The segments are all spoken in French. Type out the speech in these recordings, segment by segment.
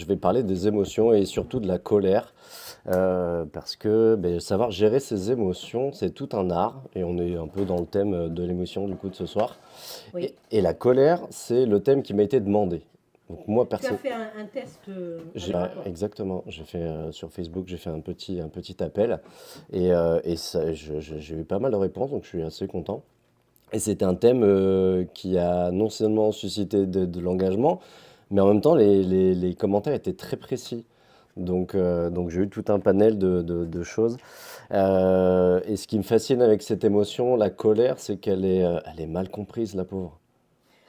je vais parler des émotions et surtout de la colère. Parce que savoir gérer ses émotions, c'est tout un art. Et on est un peu dans le thème de l'émotion du coup de ce soir. Oui. Et la colère, c'est le thème qui m'a été demandé. Donc moi, Tu as perso, fait un test avec ouais, rapport. exactement. J'ai fait sur Facebook, j'ai fait un petit appel et j'ai eu pas mal de réponses, donc je suis assez content. Et c'était un thème qui a non seulement suscité de l'engagement, mais en même temps, les commentaires étaient très précis. Donc j'ai eu tout un panel de choses. Et ce qui me fascine avec cette émotion, la colère, c'est elle est mal comprise, la pauvre.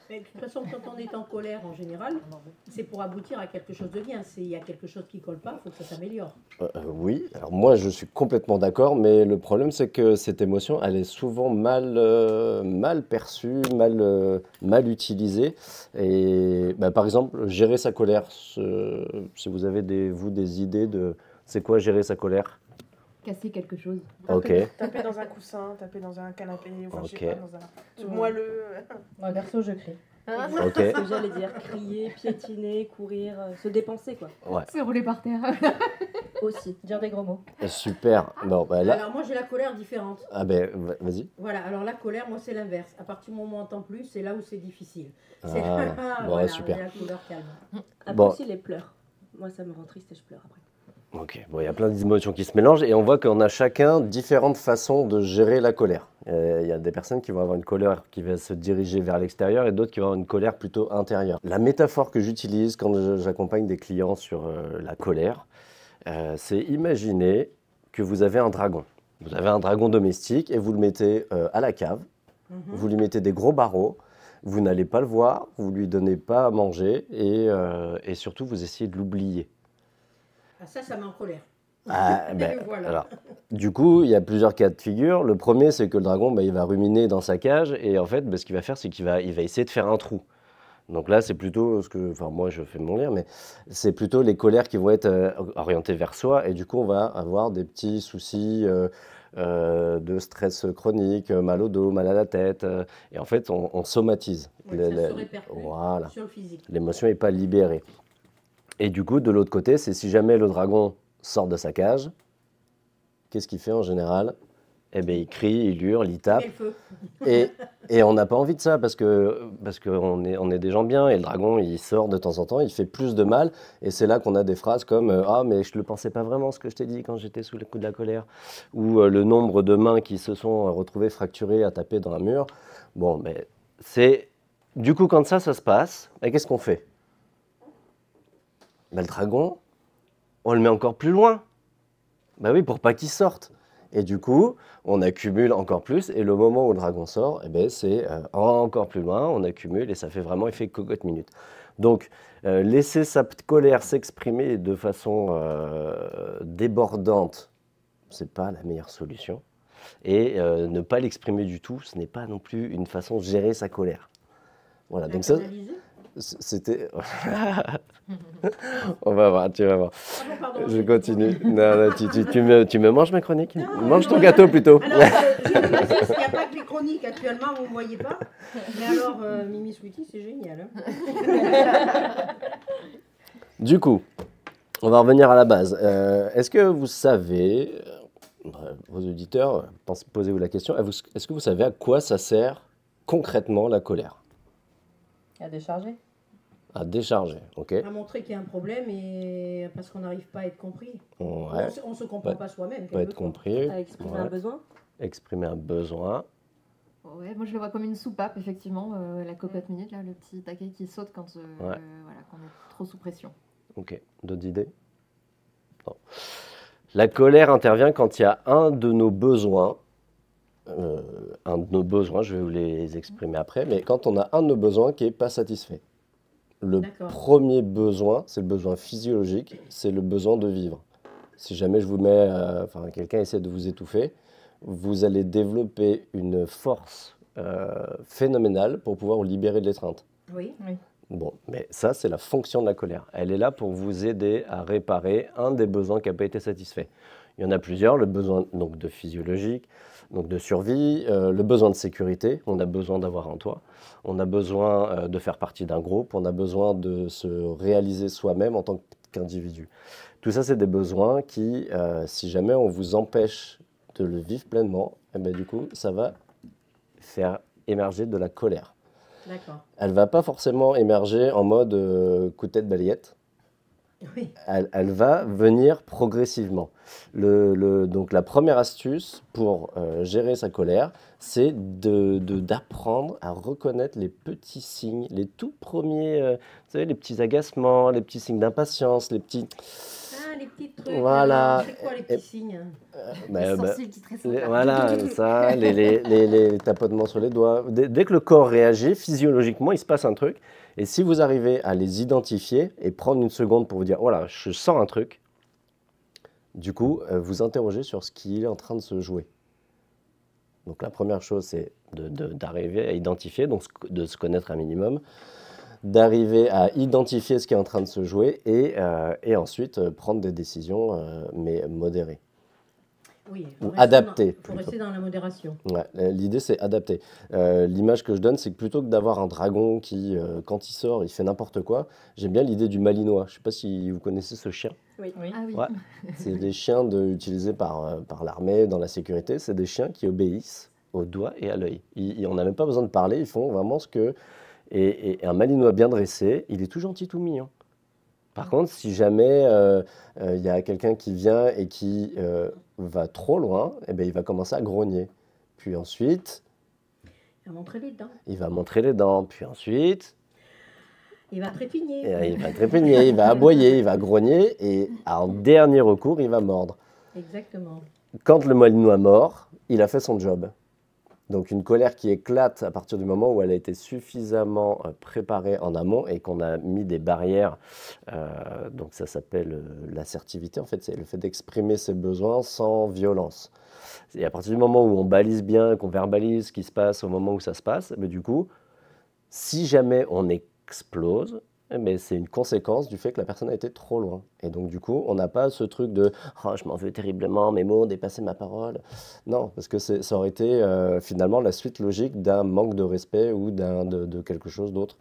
Mais de toute façon, quand on est en colère en général, c'est pour aboutir à quelque chose de bien. S'il y a quelque chose qui ne colle pas, il faut que ça s'améliore. Oui, alors moi je suis complètement d'accord, mais le problème c'est que cette émotion, elle est souvent mal perçue, mal utilisée. Et par exemple, gérer sa colère, si vous avez des idées de c'est quoi gérer sa colère? Casser quelque chose. Ok, Taper dans un coussin, taper dans un canapé, enfin, je ok, sais pas, dans un truc moelleux. Moi, perso, je crie. ok, C'est ce que j'allais dire, crier, piétiner, courir, se dépenser quoi. ouais, Se rouler par terre. Aussi, dire des gros mots. super. Bon, là, Alors moi, j'ai la colère différente. ah vas-y. Voilà, alors la colère, moi, c'est l'inverse. À partir du moment où on n'entend plus, c'est là où c'est difficile. C'est Ah, bon, voilà, super. j'ai la couleur calme. Après Bon. aussi les pleurs. Moi, ça me rend triste et je pleure après. Ok, bon, il y a plein d'émotions qui se mélangent et on voit qu'on a chacun différentes façons de gérer la colère. Il y a des personnes qui vont avoir une colère qui va se diriger vers l'extérieur et d'autres qui vont avoir une colère plutôt intérieure. La métaphore que j'utilise quand j'accompagne des clients sur la colère, c'est imaginer que vous avez un dragon. Vous avez un dragon domestique et vous le mettez à la cave, vous lui mettez des gros barreaux, vous n'allez pas le voir, vous lui donnez pas à manger et surtout vous essayez de l'oublier. Ah, ça met en colère. Ah, Voilà. alors, du coup, il y a plusieurs cas de figure. Le premier, c'est que le dragon, il va ruminer dans sa cage et en fait, ce qu'il va faire, c'est il va essayer de faire un trou. Donc là, c'est plutôt enfin moi, je fais mon lire, mais c'est plutôt les colères qui vont être orientées vers soi et du coup, on va avoir des petits soucis de stress chronique, mal au dos, mal à la tête et en fait, on somatise. Ouais, ça se répercute Voilà, sur le physique. l'émotion n'est pas libérée. Et du coup, de l'autre côté, c'est si jamais le dragon sort de sa cage, qu'est-ce qu'il fait en général? Eh bien, il crie, il hurle, il tape. Et le feu. Et on n'a pas envie de ça parce qu'on est des gens bien et le dragon, il sort de temps en temps, il fait plus de mal. Et c'est là qu'on a des phrases comme ah, mais je ne le pensais pas vraiment ce que je t'ai dit quand j'étais sous le coup de la colère. Ou le nombre de mains qui se sont retrouvées fracturées à taper dans un mur. Bon, mais c'est. Du coup, quand ça se passe, qu'est-ce qu'on fait? Le dragon, on le met encore plus loin. Oui, pour pas qu'il sorte. Et du coup, on accumule encore plus. Et le moment où le dragon sort, c'est encore plus loin. On accumule et ça fait vraiment effet cocotte minute. Donc, laisser sa colère s'exprimer de façon débordante, c'est pas la meilleure solution. Et ne pas l'exprimer du tout, ce n'est pas non plus une façon de gérer sa colère. Voilà. Donc ça, c'était. On va voir, tu vas voir. Ah bon, pardon, Je continue. Non, tu me manges ma chronique? Mange ton gâteau plutôt. Alors, je vais vous dire, il n'y a pas que les chroniques actuellement, vous ne voyez pas. Mais alors, Mimi Sweetie, c'est génial. Hein. Du coup, on va revenir à la base. Est-ce que vous savez, vos auditeurs, posez-vous la question, est-ce que vous savez à quoi ça sert concrètement la colère? À décharger. À décharger, ok? À montrer qu'il y a un problème et parce qu'on n'arrive pas à être compris. Ouais. On ne se comprend pas soi-même. Pas être compris. À exprimer Ouais. un besoin. Exprimer un besoin. Ouais, moi je le vois comme une soupape, effectivement, la cocotte minute, là, le petit taquet qui saute quand voilà, qu'on est trop sous pression. Ok, d'autres idées? Non. La colère intervient quand il y a un de nos besoins, je vais vous les exprimer après, mais quand on a un de nos besoins qui n'est pas satisfait. Le premier besoin, c'est le besoin physiologique, c'est le besoin de vivre. Si jamais je vous mets, quelqu'un essaie de vous étouffer, vous allez développer une force phénoménale pour pouvoir vous libérer de l'étreinte. Oui. Bon, mais ça, c'est la fonction de la colère. Elle est là pour vous aider à réparer un des besoins qui n'a pas été satisfait. Il y en a plusieurs, le besoin donc, de physiologique, donc de survie, le besoin de sécurité, on a besoin d'avoir un toit, on a besoin de faire partie d'un groupe, on a besoin de se réaliser soi-même en tant individu. Tout ça, c'est des besoins qui, si jamais on vous empêche de le vivre pleinement, eh ben, du coup, ça va faire émerger de la colère. D'accord. Elle ne va pas forcément émerger en mode coup de tête balayette. Oui. Elle va venir progressivement. Donc la première astuce pour gérer sa colère, c'est d'apprendre à reconnaître les petits signes, les tout premiers, vous savez, les petits agacements, les petits signes d'impatience, les petits... Ah, les petits trucs. Voilà. C'est quoi les petits signes? Les sourcils qui tressautent, là. Voilà, ça, les tapotements sur les doigts. Dès que le corps réagit, physiologiquement, il se passe un truc. Et si vous arrivez à les identifier et prendre une seconde pour vous dire, voilà, je sens un truc, du coup, vous interrogez sur ce qui est en train de se jouer. Donc la première chose, c'est d'arriver à identifier, donc de se connaître un minimum, d'arriver à identifier ce qui est en train de se jouer et ensuite prendre des décisions, mais modérées. Oui, Ou adaptées. Il faut rester dans la modération. Ouais, l'idée, c'est adapter. L'image que je donne, c'est que plutôt que d'avoir un dragon qui, quand il sort, il fait n'importe quoi, j'aime bien l'idée du malinois. Je ne sais pas si vous connaissez ce chien. Oui. Ah oui. Ouais. C'est des chiens utilisés par l'armée dans la sécurité. C'est des chiens qui obéissent au doigt et à l'œil. On n'a même pas besoin de parler, ils font vraiment ce que... Et un malinois bien dressé, il est tout gentil, tout mignon. Par contre, si jamais y a quelqu'un qui vient et qui va trop loin, eh ben, il va commencer à grogner. Puis ensuite, Il va montrer les dents. il va montrer les dents. Puis ensuite, Il va trépigner. il va trépigner, il va aboyer, il va grogner. Et en dernier recours, il va mordre. Exactement. Quand le malinois mord, il a fait son job. Donc une colère qui éclate à partir du moment où elle a été suffisamment préparée en amont et qu'on a mis des barrières. Donc ça s'appelle l'assertivité, en fait, c'est le fait d'exprimer ses besoins sans violence. Et à partir du moment où on balise bien, qu'on verbalise ce qui se passe au moment où ça se passe, mais du coup, si jamais on explose, mais c'est une conséquence du fait que la personne a été trop loin. Et donc, du coup, on n'a pas ce truc de « oh, je m'en veux terriblement, mes mots ont dépassé ma parole ». Non, parce que ça aurait été finalement la suite logique d'un manque de respect ou de quelque chose d'autre.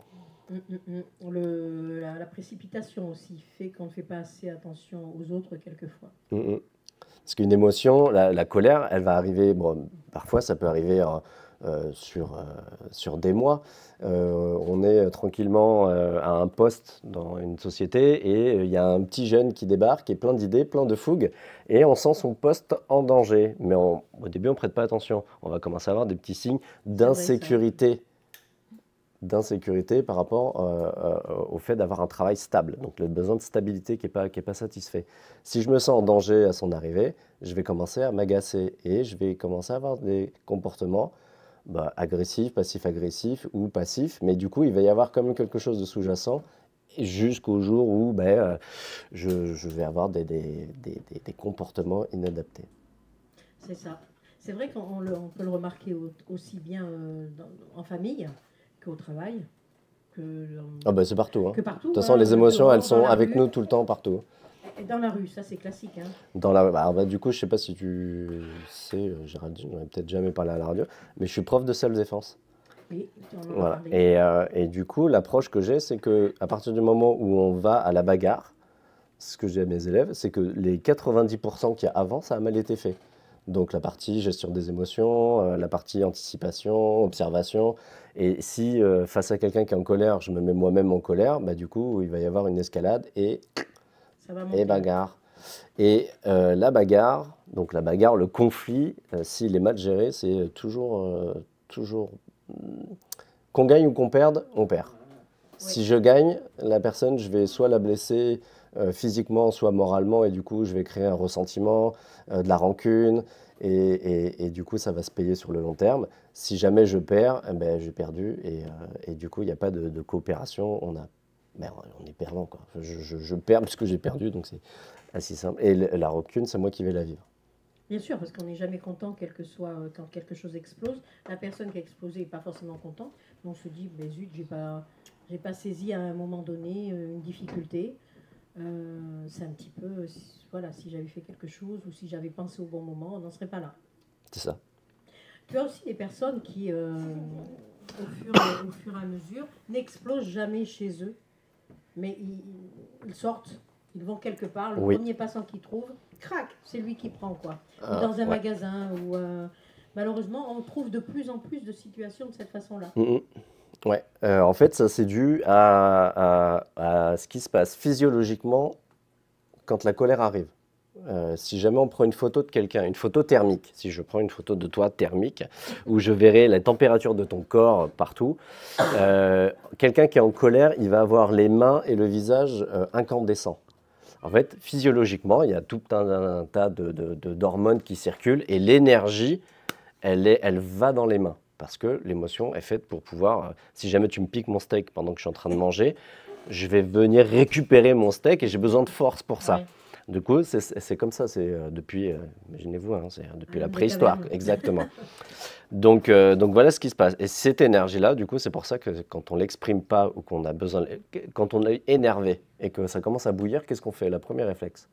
La précipitation aussi fait qu'on ne fait pas assez attention aux autres quelquefois. Parce qu'une émotion, la colère, elle va arriver, bon, parfois ça peut arriver sur des mois. On est tranquillement à un poste dans une société et il y a un petit jeune qui débarque, qui est plein d'idées, plein de fougue, et on sent son poste en danger. Mais au début, on ne prête pas attention. On va commencer à avoir des petits signes d'insécurité. D'insécurité par rapport au fait d'avoir un travail stable, donc le besoin de stabilité qui est pas satisfait. Si je me sens en danger à son arrivée, je vais commencer à m'agacer et je vais commencer à avoir des comportements agressifs, passifs-agressifs ou passifs, mais du coup il va y avoir quand même quelque chose de sous-jacent jusqu'au jour où je vais avoir des comportements inadaptés. C'est ça. C'est vrai qu'on peut le remarquer aussi bien en famille qu'au travail, c'est partout. Hein. Que partout. De toute façon, les émotions, elles sont avec rue. nous tout le temps, partout. Et dans la rue, ça c'est classique. Hein. Du coup, je ne sais pas si tu sais, Géraldine, j'en ai peut-être jamais parlé à la radio, mais je suis prof de self-défense. Oui, on en a Voilà. parlé. Et du coup, l'approche que j'ai, c'est qu'à partir du moment où on va à la bagarre, ce que je dis à mes élèves, c'est que les 90% qu'il y a avant, ça a mal été fait. Donc la partie gestion des émotions, la partie anticipation, observation. Et si face à quelqu'un qui est en colère, je me mets moi-même en colère, du coup, il va y avoir une escalade et bagarre. Et la bagarre, le conflit, s'il est mal géré, c'est toujours qu'on gagne ou qu'on perde, on perd. Oui. Si je gagne, la personne, je vais soit la blesser physiquement, soit moralement, et du coup, je vais créer un ressentiment, de la rancune, et du coup, ça va se payer sur le long terme. Si jamais je perds, j'ai perdu, et du coup, il n'y a pas de coopération, on est perdant, quoi. Je perds parce que j'ai perdu, donc c'est assez simple. Et la rancune, c'est moi qui vais la vivre. Bien sûr, parce qu'on n'est jamais content, quand quelque chose explose. La personne qui a explosé n'est pas forcément contente. On se dit, zut, j'ai pas saisi à un moment donné une difficulté. C'est un petit peu, si j'avais fait quelque chose ou si j'avais pensé au bon moment, on n'en serait pas là. C'est ça. Tu as aussi des personnes qui, au fur et à mesure, n'explosent jamais chez eux, mais ils sortent Ils vont quelque part, le Oui. premier passant qu'ils trouvent, crac, c'est lui qui prend quoi. Ou Ah, dans un ouais. magasin, ou malheureusement, on trouve de plus en plus de situations de cette façon-là. Ouais. En fait, ça c'est dû à ce qui se passe physiologiquement quand la colère arrive. Si jamais on prend une photo de quelqu'un, une photo thermique, si je prends une photo de toi thermique, où je verrai la température de ton corps partout, quelqu'un qui est en colère, il va avoir les mains et le visage incandescents. En fait, physiologiquement, il y a tout un tas d'hormones qui circulent et l'énergie, elle va dans les mains. Parce que l'émotion est faite pour pouvoir, si jamais tu me piques mon steak pendant que je suis en train de manger, je vais venir récupérer mon steak et j'ai besoin de force pour ça. Ouais. Du coup, c'est comme ça, c'est depuis, imaginez-vous, hein, c'est depuis la Les préhistoire, cavernes. exactement. Donc voilà ce qui se passe. Et cette énergie-là, du coup, c'est pour ça que quand on l'exprime pas ou qu'on a besoin, quand on est énervé et que ça commence à bouillir, qu'est-ce qu'on fait? Le premier réflexe.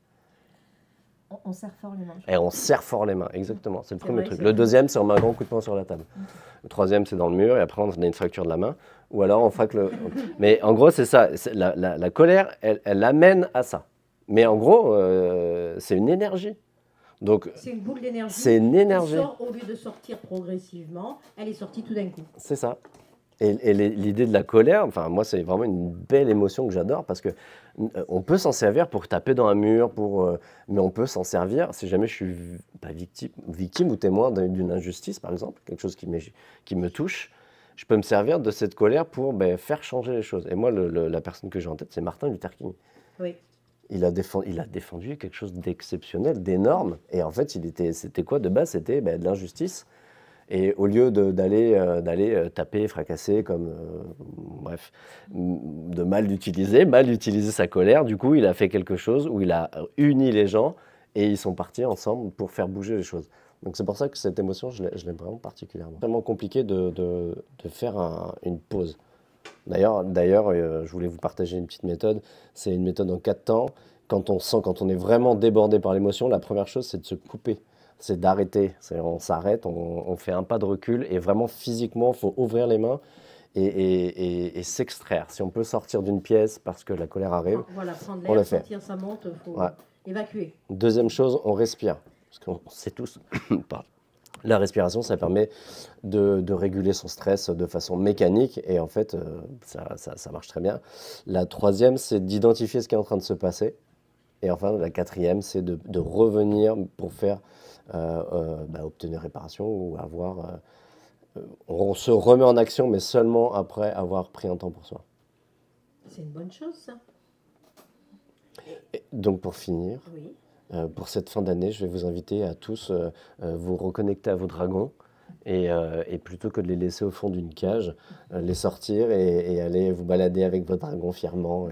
On serre fort les mains. Et on serre fort les mains, exactement. C'est le C'est premier vrai, truc. c'est Le vrai. deuxième, c'est on met un grand coup de poing sur la table. Le troisième, c'est dans le mur et après, on a une fracture de la main. Ou alors, on frappe le. Mais en gros, c'est ça. La colère, elle amène à ça. Mais en gros, c'est une énergie. Donc, C'est une boule d'énergie. c'est une qui énergie. sort, au lieu de sortir progressivement, elle est sortie tout d'un coup. C'est ça. Et l'idée de la colère, enfin moi c'est vraiment une belle émotion que j'adore parce que on peut s'en servir pour taper dans un mur, mais on peut s'en servir si jamais je suis pas victime ou témoin d'une injustice par exemple, quelque chose qui me touche, je peux me servir de cette colère pour faire changer les choses. Et moi la personne que j'ai en tête c'est Martin Luther King. Oui. Il a défendu quelque chose d'exceptionnel, d'énorme. Et en fait, c'était quoi de base? C'était de l'injustice. Et au lieu d'aller taper, fracasser, bref, de mal utiliser sa colère, du coup, il a fait quelque chose où il a uni les gens et ils sont partis ensemble pour faire bouger les choses. Donc c'est pour ça que cette émotion, je l'aime vraiment particulièrement. C'est tellement compliqué de faire une pause. D'ailleurs, je voulais vous partager une petite méthode. C'est une méthode en 4 temps. Quand on est vraiment débordé par l'émotion, la première chose, c'est de se couper. C'est d'arrêter. On s'arrête, on fait un pas de recul et vraiment physiquement, il faut ouvrir les mains et s'extraire. Si on peut sortir d'une pièce parce que la colère arrive, Voilà, prendre on le l'air, fait. sentir ça monte, il faut Ouais. évacuer. Deuxième chose, on respire. Parce qu'on sait tous, pardon. La respiration, ça permet de réguler son stress de façon mécanique et en fait, ça marche très bien. La troisième, c'est d'identifier ce qui est en train de se passer. Et enfin, la quatrième, c'est de revenir pour faire obtenir réparation ou avoir. On se remet en action, mais seulement après avoir pris un temps pour soi. C'est une bonne chose, ça. Et donc, pour finir, Oui. pour cette fin d'année, je vais vous inviter à tous vous reconnecter à vos dragons et plutôt que de les laisser au fond d'une cage, les sortir et aller vous balader avec votre dragon fièrement.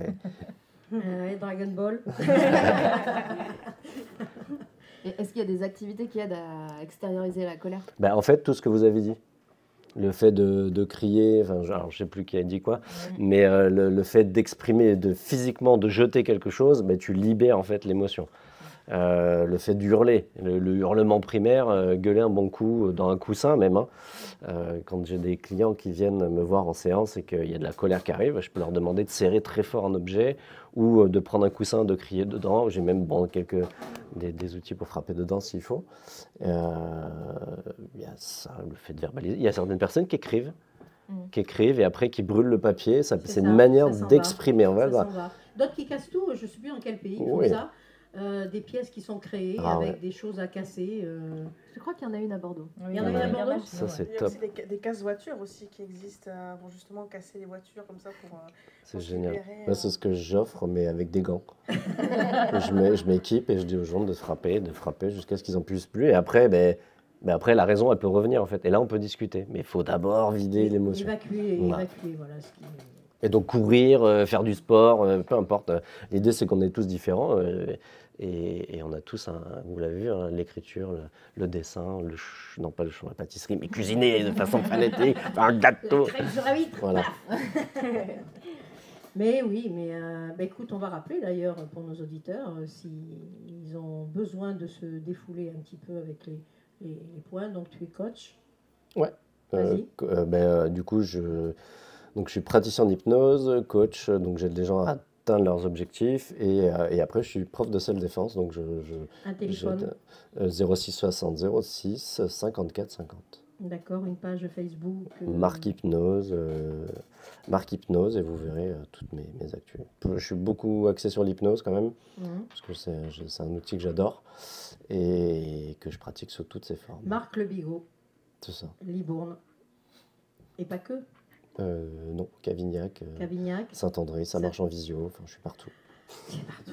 Dragon Ball. Et est-ce qu'il y a des activités qui aident à extérioriser la colère? En fait, tout ce que vous avez dit. Le fait de crier, enfin, alors, je ne sais plus qui a dit quoi, mais le fait d'exprimer, physiquement de jeter quelque chose, tu libères en fait l'émotion. Le fait d'hurler, le hurlement primaire, gueuler un bon coup dans un coussin même. Hein. Quand j'ai des clients qui viennent me voir en séance et qu'il y a de la colère qui arrive, je peux leur demander de serrer très fort un objet ou de prendre un coussin, de crier dedans. J'ai même des outils pour frapper dedans s'il faut. Il y a ça, le fait de verbaliser. Il y a certaines personnes qui écrivent et après qui brûlent le papier. C'est une manière d'exprimer. D'autres qui cassent tout, je ne sais plus dans quel pays ils font ça. Des pièces qui sont créées avec des choses à casser. Je crois qu'il y en a une à Bordeaux. Il y en a une à Bordeaux. Ça, c'est Il y a top. aussi des casse-voitures aussi qui existent pour justement casser les voitures comme ça. C'est pour génial. libérer, Moi, c'est ce que j'offre, mais avec des gants. Je m'équipe et je dis aux gens de frapper jusqu'à ce qu'ils n'en puissent plus. Et après, après, la raison, elle peut revenir en fait. Et là, on peut discuter. Mais il faut d'abord vider l'émotion. Évacuer, voilà. Ce qui... Et donc courir, faire du sport, peu importe. L'idée, c'est qu'on est tous différents et on a tous, vous l'avez vu, hein, l'écriture, le dessin, non pas le chant, la pâtisserie, mais cuisiner de façon fanatique, faire un gâteau. La crème sur la vitre. Voilà. Mais oui, écoute, on va rappeler d'ailleurs pour nos auditeurs s'ils ont besoin de se défouler un petit peu avec les points. Donc tu es coach. Ouais. Vas-y. Du coup, je suis praticien d'hypnose, coach, donc j'aide les gens à atteindre leurs objectifs. Et après, je suis prof de self-défense, donc Un téléphone, j'aide 06 60 06 54 50. d'accord, une page Facebook. Marc Hypnose, et vous verrez toutes mes actus. Je suis beaucoup axé sur l'hypnose quand même, parce que c'est un outil que j'adore et que je pratique sous toutes ses formes. Marc Le Bigot, C'est ça. Libourne. Et pas que, Non, Cavignac, Cavignac. Saint-André, ça Ça- marche en visio, enfin je suis partout. C'est partout.